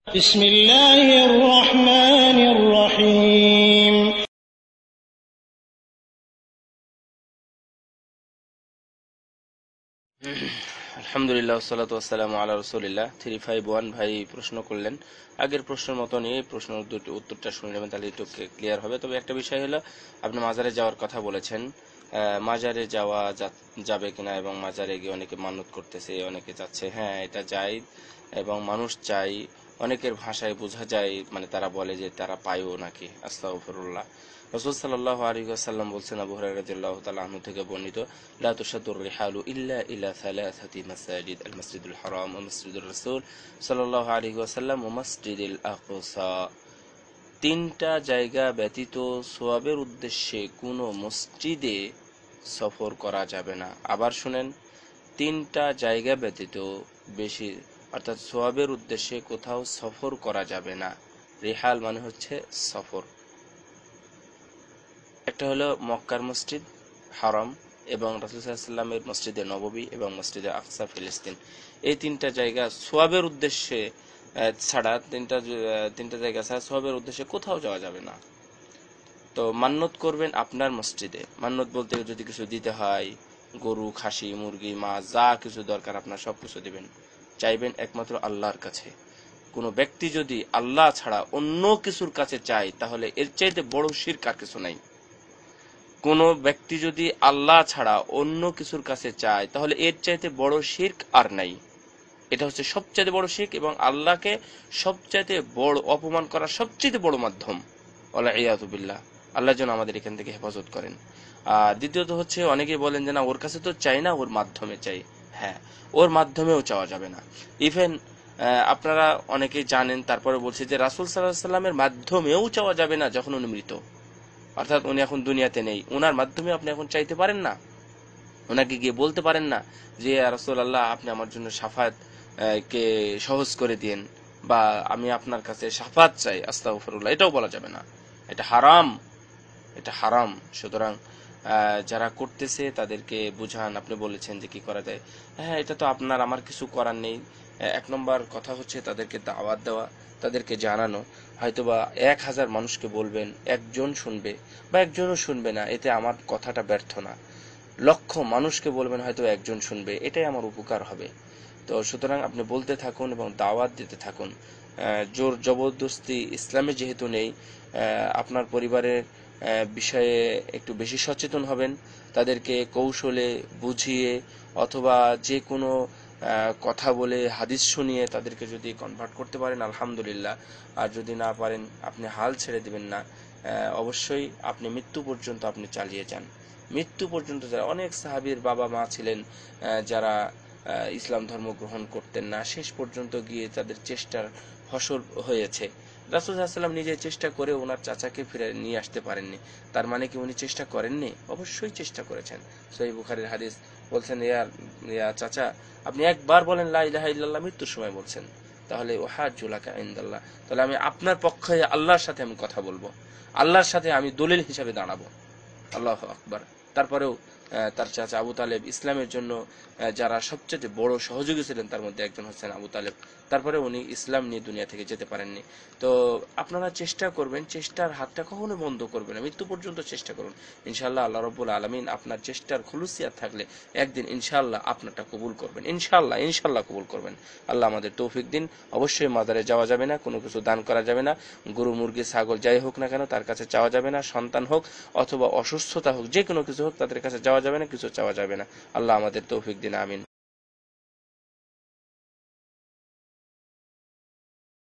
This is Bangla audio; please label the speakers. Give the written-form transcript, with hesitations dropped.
Speaker 1: بسم الله الرحمن الرحيم
Speaker 2: আলহামদুলিল্লাহ ওয়াসসালাতু ওয়াসসালামু আলা রাসূলিল্লাহ। 351 ভাই প্রশ্ন করলেন, আগের প্রশ্নের মতনই এই প্রশ্নের উত্তরটা শুনে নেবেন, তাহলে একটু ক্লিয়ার হবে। তবে একটা বিষয় হলো, আপনি মাজারে যাওয়ার কথা বলেছেন, মাজারে যাওয়া যাবে কিনা এবং মাজারে গিয়ে অনেকে মানত করতেছে, অনেকে যাচ্ছে। হ্যাঁ, এটা জায়েজ এবং মানুষ চাই, অনেকের ভাষায় বোঝা যায়, মানে তারা বলে যে তারা পায়ও নাকি। আস্তাগফিরুল্লাহ। রাসূল সাল্লাল্লাহু আলাইহি ওয়াসাল্লাম বলছেন, আবু হুরায়রা রাদিয়াল্লাহু তাআলা আনহু থেকে বর্ণিত, লা তুশাদ্দুর রিহালু ইল্লা ইলা সালাসাতি মাসাজিদ, আল মাসজিদুল হারাম ওয়া মাসজিদুর রাসূল সাল্লাল্লাহু আলাইহি ওয়াসাল্লাম ওয়া মাসজিদুল আকসা। তিনটা জায়গা ব্যতীত সওয়াবের উদ্দেশ্যে কোনো মসজিদে সফর করা যাবে না। আবার শুনেন, তিনটা জায়গা ব্যতীত বেশি, অর্থাৎ সওয়াবের উদ্দেশ্যে কোথাও সফর করা যাবে না। রিহাল মানে হচ্ছে সফর। একটা হলো মক্কার মসজিদ হারাম এবং রাসূল সাল্লাল্লাহু আলাইহি ওয়াসাল্লামের মসজিদে নববী এবং মসজিদে আকসা ফিলিস্তিন। এই তিনটা জায়গা সওয়াবের উদ্দেশ্যে ছাড়া, তিনটা জায়গা ছাড়া সওয়াবের উদ্দেশ্যে কোথাও যাওয়া যাবে না। তো মান্নত করবেন আপনার মসজিদে। মান্নত বলতে যদি কিছু দিতে হয়, গরু, খাসি, মুরগি, মাছ, যা কিছু দরকার আপনার সবকিছু দিবেন, চাইবেন একমাত্র আল্লাহর কাছে। কোনো ব্যক্তি যদি আল্লাহ ছাড়া অন্য কিছুর কাছে চায়, তাহলে এর চাইতে বড় শিরক আর কিছু নাই। কোনো ব্যক্তি যদি আল্লাহ ছাড়া অন্য কিছুর কাছে চায়, তাহলে এর চাইতে বড় শিরক আর নাই। এটা হচ্ছে সবচাইতে বড় শিরক এবং আল্লাহকে সবচাইতে বড় অপমান করার সবচেয়ে বড় মাধ্যম। ওয়ালিয়াযু বিল্লাহ। আল্লাহ যেন আমাদের এখান থেকে হেফাজত করেন। আর দ্বিতীয়ত হচ্ছে, অনেকে বলেন যে না, ওর কাছে তো চাই না, ওর মাধ্যমে চাই। হ্যাঁ, ওর মাধ্যমেও চাওয়া যাবে না। ইভেন আপনারা অনেকেই জানেন, তারপরে বলছি যে রাসূল সাল্লাল্লাহু আলাইহি ওয়াসাল্লামের মাধ্যমেও চাওয়া যাবে না যখন উনি মৃত, অর্থাৎ উনি এখন দুনিয়াতে নেই। ওনার মাধ্যমে আপনি এখন চাইতে পারেন না, ওনাকে গিয়ে বলতে পারেন না যে রাসূলুল্লাহ, আপনি আমার জন্য শাফাত কে সহজ করে দিয়েন, বা আমি আপনার কাছে শাফাত চাই। আস্তাগফিরুল্লাহ, এটাও বলা যাবে না। এটা হারাম, এটা হারাম। সুতরাং যারা করতেছে তাদেরকে বুঝান। আপনি বলেছেন যে কি করা যায়। হ্যাঁ, এটা তো আপনার আমার কিছু করার নেই। এক নম্বর কথা হচ্ছে তাদেরকে দাওয়াত দেওয়া, তাদেরকে জানানো। হয়তোবা 1000 মানুষকে বলবেন, একজন শুনবে বা একজনও শুনবে না, এতে আমার কথাটা ব্যর্থ না। লক্ষ মানুষকে বলবেন, হয়তো একজন শুনবে, এটাই আমার উপকার হবে। তো সুতরাং আপনি বলতে থাকুন এবং দাওয়াত দিতে থাকুন। জোর জবরদস্তি ইসলামে যেহেতু নেই, আপনার পরিবারের বিষয়ে একটু বেশি সচেতন হবেন। তাদেরকে কৌশলে বুঝিয়ে অথবা যে কোনো কথা বলে, হাদিস শুনিয়ে তাদেরকে যদি কনভার্ট করতে পারেন, আলহামদুলিল্লাহ। আর যদি না পারেন, আপনি হাল ছেড়ে দিবেন না। অবশ্যই আপনি মৃত্যু পর্যন্ত আপনি চালিয়ে যান। মৃত্যু পর্যন্ত। যারা অনেক সাহাবীর বাবা মা ছিলেন যারা ইসলাম ধর্ম গ্রহণ করতেন না, শেষ পর্যন্ত গিয়ে তাদের চেষ্টার ফসল হয়েছে। রাসূল সাল্লাল্লাহু আলাইহি ওয়াসাল্লাম নিজে চেষ্টা করে ওনার চাচাকে ফিরে নিয়ে আসতে পারেননি, তার মানে কি উনি চেষ্টা করেননি? অবশ্যই চেষ্টা করেছেন। সহিহ বুখারীর হাদিস, বলছেন, ইয়া চাচা, আপনি একবার বলেন লা ইলাহা ইল্লাল্লাহ, মৃত্যুর সময় বলছেন, তাহলে ওয়াহাজ্জু লাকা ইনদাল্লাহ, তাহলে আমি আপনার পক্ষে আল্লাহর সাথে আমি কথা বলবো, আল্লাহর সাথে আমি দলিল হিসাবে দাঁড়াবো। আল্লাহু আকবার। তারপরেও তার চাচা আবু তালেব, ইসলামের জন্য যারা সবচেয়ে বড় সহযোগী ছিলেন তার মধ্যে একজন হচ্ছেন আবু তালেব, তারপরে উনি ইসলাম নিয়ে দুনিয়া থেকে যেতে পারেননি। তো আপনারা চেষ্টা করবেন, চেষ্টার হাতটা কখনো বন্ধ করবেন না, মৃত্যু পর্যন্ত চেষ্টা করুন। ইনশাআল্লাহ আল্লাহ রাব্বুল আলামিন আপনার চেষ্টার খুলুসিয়াত থাকলে একদিন ইনশাআল্লাহ আপনারটা কবুল করবেন। ইনশাআল্লাহ, ইনশাআল্লাহ কবুল করবেন। আল্লাহ আমাদের তৌফিক দিন। অবশ্যই মাজারে যাওয়া যাবে না, কোনো কিছু দান করা যাবে না। গরু, মুরগি, ছাগল যাই হোক না কেন তার কাছে চাওয়া যাবে না। সন্তান হোক অথবা অসুস্থতা হোক, যে কোনো কিছু হোক, তাদের কাছে যাওয়া যাবে না, কিছু চাওয়া যাবে না। আল্লাহ আমাদের তৌফিক দিন। আমিন।